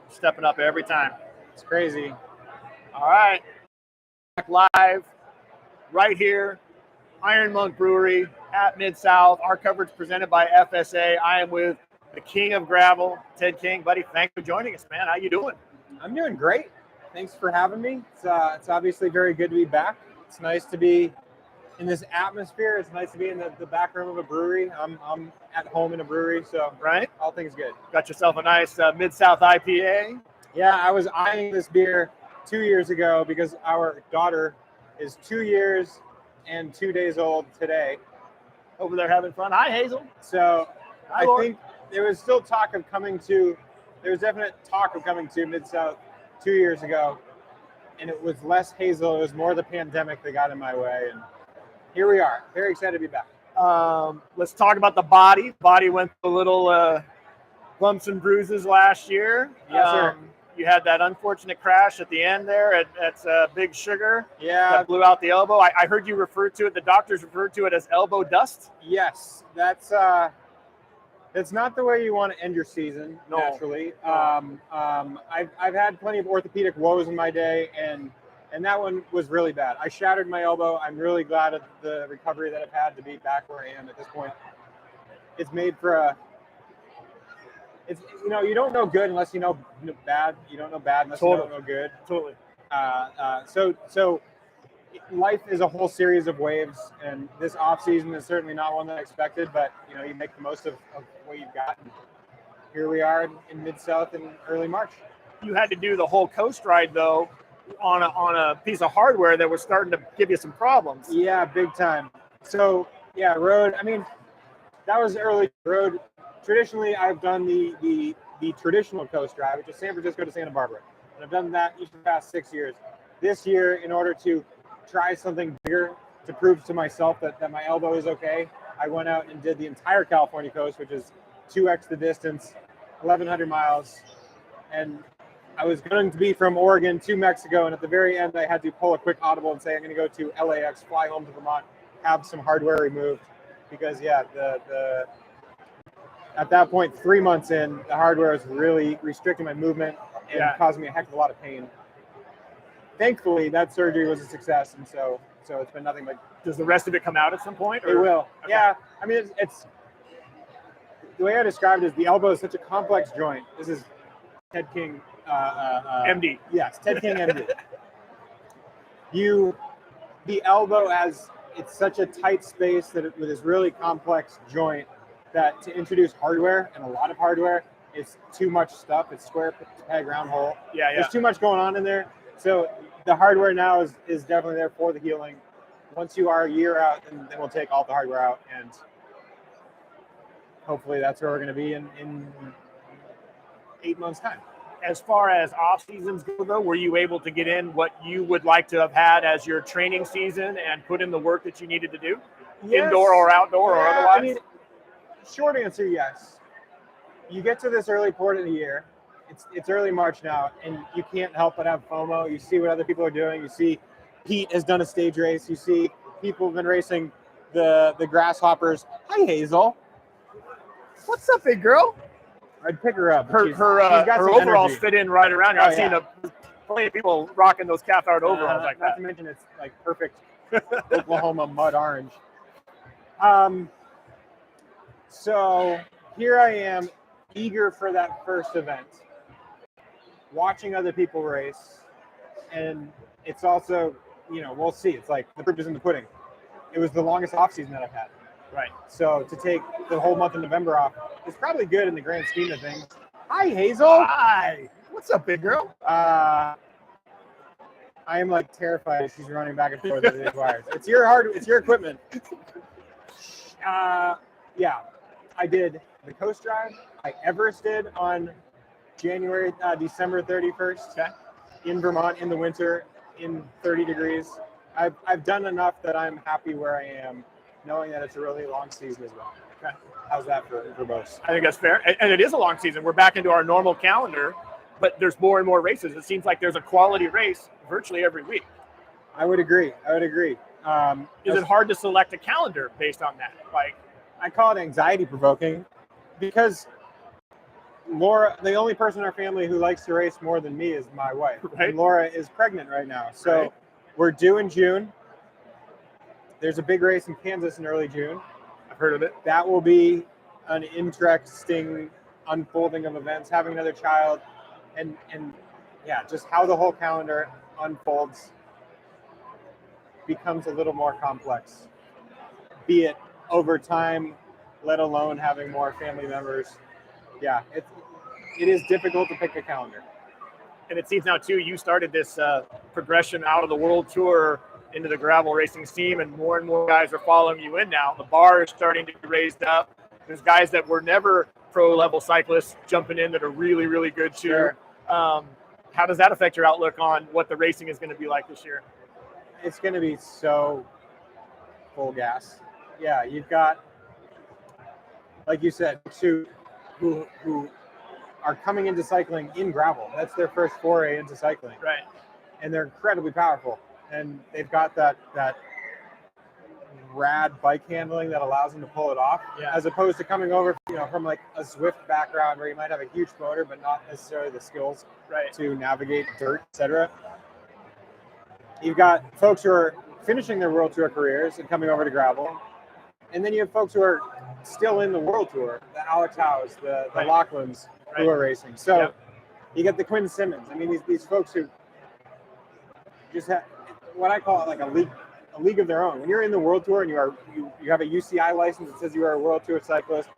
stepping up every time. It's crazy. All right. Back live right here, Iron Monk Brewery at Mid-South. Our coverage presented by FSA. I am with the king of gravel, Ted King. Buddy, thanks for joining us, man. How you doing? I'm doing great. Thanks for having me. It's obviously very good to be back. It's nice to be in this atmosphere. It's nice to be in the back room of a brewery. I'm at home in a brewery, so right, all things good. Got yourself a nice Mid-South IPA. Yeah, I was eyeing this beer 2 years ago because our daughter is 2 years and 2 days old today. Over there having fun. Hi, Hazel. So Hi, I Lord. think there was still there was definite talk of coming to Mid-South 2 years ago, and it was less Hazel. It was more the pandemic that got in my way, and here we are. Very excited to be back. Let's talk about the body. Body went through a little bumps and bruises last year. Yes, sir. You had that unfortunate crash at the end there at Big Sugar. Yeah. That blew out the elbow. I heard you refer to it, the doctors referred to it as elbow dust. Yes, that's not the way you want to end your season, naturally. I've had plenty of orthopedic woes in my day, and that one was really bad. I shattered my elbow. I'm really glad of the recovery that I've had to be back where I am at this point. It's made for you don't know good unless you know bad. You don't know bad unless you don't know good. Totally. So life is a whole series of waves, and this off season is certainly not one that I expected, but you make the most of what you've got. And here we are in Mid-South in early March. You had to do the whole coast ride though on a piece of hardware that was starting to give you some problems. Yeah, big time. So yeah, road. I mean, that was early road. Traditionally, I've done the traditional coast drive, which is San Francisco to Santa Barbara, and I've done that each of the past 6 years. This year, in order to try something bigger to prove to myself that my elbow is okay, I went out and did the entire California coast, which is 2x the distance, 1,100 miles, and I was going to be from Oregon to Mexico, and at the very end, I had to pull a quick audible and say I'm going to go to LAX, fly home to Vermont, have some hardware removed, because at that point, 3 months in, the hardware was really restricting my movement and causing me a heck of a lot of pain. Thankfully, that surgery was a success, and so it's been nothing but. Does the rest of it come out at some point? It will. Okay. Yeah, I mean, it's the way I described it is the elbow is such a complex joint. This is Ted King, MD. Yes, Ted King, MD. The elbow it's such a tight space that with this really complex joint that to introduce hardware, and a lot of hardware, it's too much stuff. It's square peg round hole. Yeah. There's too much going on in there. So the hardware now is definitely there for the healing. Once you are a year out, then we'll take all the hardware out, and hopefully that's where we're going to be in 8 months' time. As far as off seasons go, though, were you able to get in what you would like to have had as your training season and put in the work that you needed to do, indoor or outdoor or otherwise? I mean, short answer, yes. You get to this early part of the year. It's early March now, and you can't help but have FOMO. You see what other people are doing. You see Pete has done a stage race. You see people have been racing the grasshoppers. Hi, Hazel. What's up, big girl? I'd pick her up. Her overalls fit in right around here. I've seen plenty of people rocking those Cathart overalls like that. Not to mention it's like perfect Oklahoma mud orange. So here I am, eager for that first event, watching other people race, and it's also, we'll see. It's like the proof is in the pudding. It was the longest off season that I've had. Right. So to take the whole month of November off is probably good in the grand scheme of things. Hi, Hazel. Hi. What's up, big girl? I am like terrified as she's running back and forth with these wires. It's your equipment. Yeah, I did the Coast Drive. I Everested on December 31st in Vermont in the winter in 30 degrees. I've done enough that I'm happy where I am, knowing that it's a really long season as well. Okay. How's that for both? I think that's fair. And it is a long season. We're back into our normal calendar, but there's more and more races. It seems like there's a quality race virtually every week. I would agree. Is it hard to select a calendar based on that? Like, I call it anxiety provoking because Laura, the only person in our family who likes to race more than me is my wife. Right. And Laura is pregnant right now. So Right. we're due in June. There's a big race in Kansas in early June. I've heard of it. That will be an interesting unfolding of events, having another child, and yeah, just how the whole calendar unfolds becomes a little more complex, be it over time, let alone having more family members. Yeah, it is difficult to pick a calendar. And it seems now too, you started this progression out of the World Tour into the gravel racing scene, and more guys are following you in now. The bar is starting to be raised up. There's guys that were never pro level cyclists jumping in that are really good too. Sure. How does that affect your outlook on what the racing is going to be like this year? It's going to be so full gas. Yeah, you've got, like you said, two who are coming into cycling in gravel. That's their first foray into cycling. Right. And they're incredibly powerful. And they've got that rad bike handling that allows them to pull it off, Yeah. as opposed to coming over, from like a Zwift background where you might have a huge motor but not necessarily the skills Right. to navigate dirt, etc. You've got folks who are finishing their World Tour careers and coming over to gravel, and then you have folks who are still in the World Tour, the Alex Howes, the Right. Lachlan's Right. who are racing. So Yep. you get the Quinn Simmons. I mean, these folks who just have what I call it like a league of their own. When you're in the World Tour and you have a UCI license that says you are a World Tour cyclist,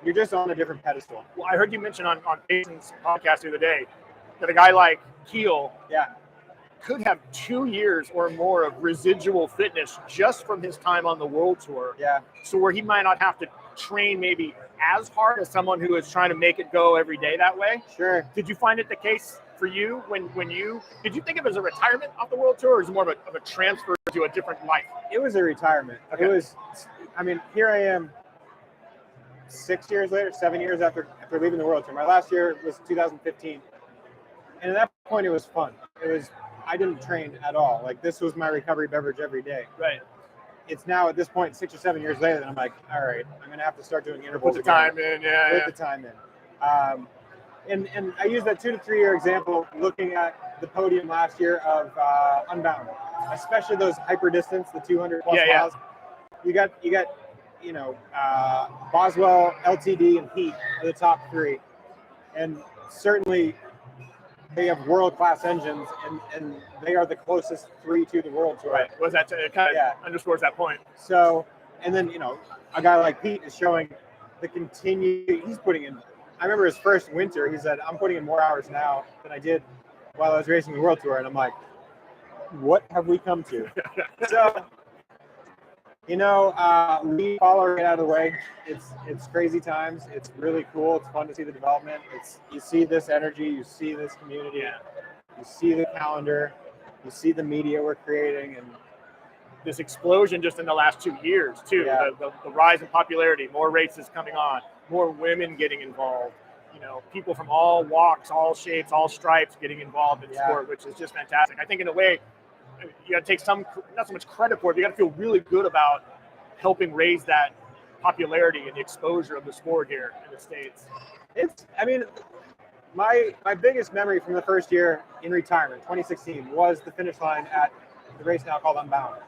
you're just on a different pedestal. Well, I heard you mention on Jason's podcast the other day that a guy like Keel Yeah, could have 2 years or more of residual fitness just from his time on the World Tour. yeah. So where he might not have to train maybe as hard as someone who is trying to make it go every day that way. Sure. Did you find it the case for you did you think of it as a retirement off the World Tour, or is it more of a transfer to a different life? It was a retirement. Okay. It was, I mean, here I am 7 years after leaving the World Tour. My last year was 2015. And at that point, it was fun. I didn't train at all. Like, this was my recovery beverage every day. Right. It's now at this point, 6 or 7 years later, that I'm like, all right, I'm going to have to start doing intervals Put the again. time in, yeah. Put the time in. And I use that 2 to 3 year example looking at the podium last year of Unbound, especially those hyper distance, the 200 plus Yeah, yeah. miles. You got Boswell, LTD, and Heat are the top 3, and certainly they have world class engines, and they are the closest 3 to the World Tour. Right. Was that it kind of Yeah. underscores that point? So, and then a guy like Pete is showing he's putting in. I remember his first winter, he said, I'm putting in more hours now than I did while I was racing the World Tour. And I'm like, what have we come to? So, we follow right out of the way. It's crazy times. It's really cool. It's fun to see the development. You see this energy, you see this community, Yeah. you see the calendar, you see the media we're creating, and This explosion just in the last 2 years too. Yeah. The rise in popularity, more races coming on, more women getting involved. People from all walks, all shapes, all stripes getting involved in Yeah. sport, which is just fantastic. I think in a way, you got to take not so much credit for it, but you got to feel really good about helping raise that popularity and the exposure of the sport here in the States. My biggest memory from the first year in retirement, 2016, was the finish line at the race now called Unbound.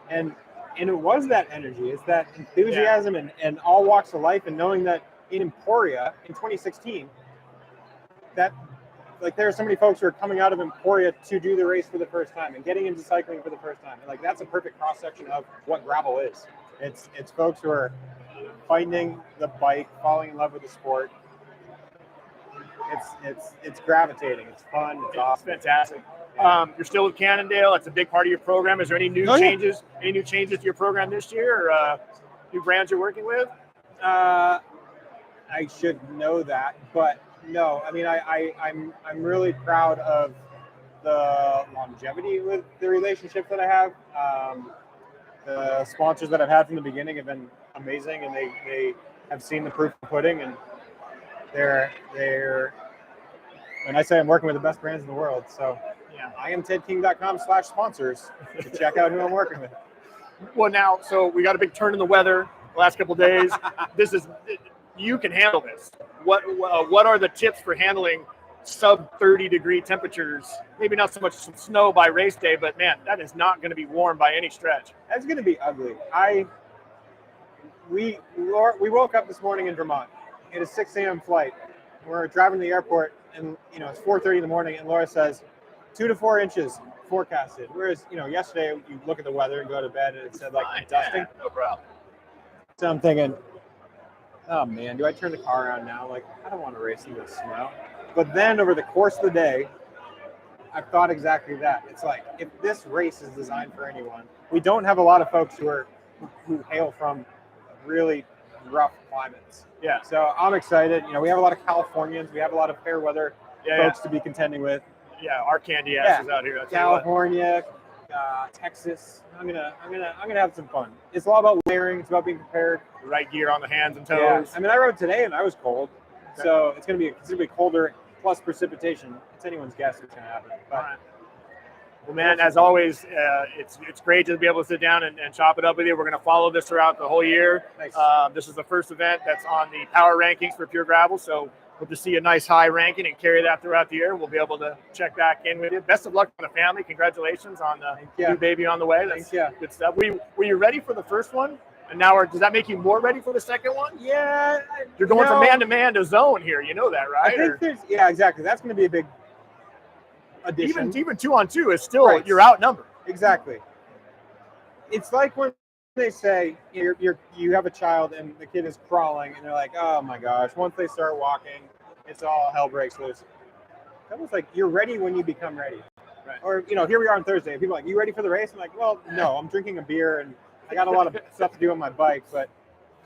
And it was that energy, it's that enthusiasm and all walks of life, and knowing that in Emporia in 2016, that like there are so many folks who are coming out of Emporia to do the race for the first time and getting into cycling for the first time. And like that's a perfect cross section of what gravel is. It's folks who are finding the bike, falling in love with the sport. It's gravitating. It's fun. It's awesome. Fantastic. You're still with Cannondale. That's a big part of your program. Is there any new changes? Any new changes to your program this year, or new brands you're working with? I should know that, but no. I mean, I'm really proud of the longevity with the relationship that I have. The sponsors that I've had from the beginning have been amazing, and they have seen the proof of the pudding, and they're. When I say I'm working with the best brands in the world, so Yeah. IamTedKing.com/sponsors to check out who I'm working with. Well, now, so we got a big turn in the weather the last couple of days. You can handle this. what are the tips for handling sub 30-degree temperatures? Maybe not so much snow by race day, but man, that is not going to be warm by any stretch. That's going to be ugly. We woke up this morning in Vermont. It is 6 a.m. flight. We're driving to the airport, and it's 4:30 in the morning, and Laura says 2 to 4 inches forecasted. Whereas yesterday you look at the weather and go to bed, and it said like dusting. Yeah, no problem. So I'm thinking, oh man, do I turn the car around now? Like, I don't want to race in the snow. But then over the course of the day, I've thought exactly that. It's like, if this race is designed for anyone, we don't have a lot of folks who hail from really rough climates. Yeah. So I'm excited. We have a lot of Californians. We have a lot of fair weather folks to be contending with. Yeah, our candy ass is out here. California, Texas. I'm gonna have some fun. It's all about layering. It's about being prepared. The right gear on the hands and toes. Yeah. I mean, I rode today and I was cold, so it's gonna be considerably colder plus precipitation. It's anyone's guess what's gonna happen. But, well, man, as always, it's great to be able to sit down and chop it up with you. We're going to follow this throughout the whole year. Thanks. This is the first event that's on the power rankings for Pure Gravel, so hope to see a nice high ranking and carry that throughout the year. We'll be able to check back in with you. Best of luck to the family. Congratulations on the new baby on the way. That's good stuff. Were you ready for the first one? And now, does that make you more ready for the second one? Yeah. You're going from man-to-man to zone here. You know that, right? I think exactly. That's going to be a big addition. Even 2-on-2 is still you're outnumbered. Exactly. It's like when they say you have a child and the kid is crawling and they're like, oh my gosh, once they start walking, it's all hell breaks loose. That was like, you're ready when you become ready. Right. Or here we are on Thursday. People are like, you ready for the race? I'm like, well, no, I'm drinking a beer and I got a lot of stuff to do on my bike, but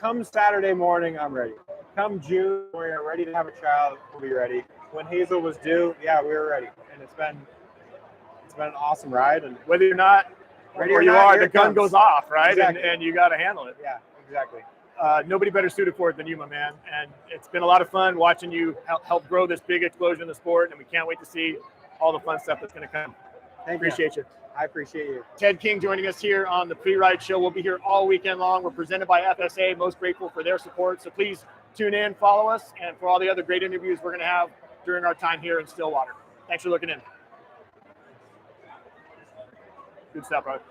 come Saturday morning, I'm ready. Come June, we're ready to have a child, we'll be ready. When Hazel was due, we were ready. And it's been an awesome ride. And whether you're not ready or you are, the gun goes off, right? Exactly. And you got to handle it. Yeah, exactly. Nobody better suited for it than you, my man. And it's been a lot of fun watching you help grow this big explosion in the sport, and we can't wait to see all the fun stuff that's going to come. Appreciate you. I appreciate you. Ted King joining us here on the Pre-Ride Show. We'll be here all weekend long. We're presented by FSA. Most grateful for their support. So please tune in, follow us, and for all the other great interviews we're going to have during our time here in Stillwater. Thanks for looking in. Good stuff, brother.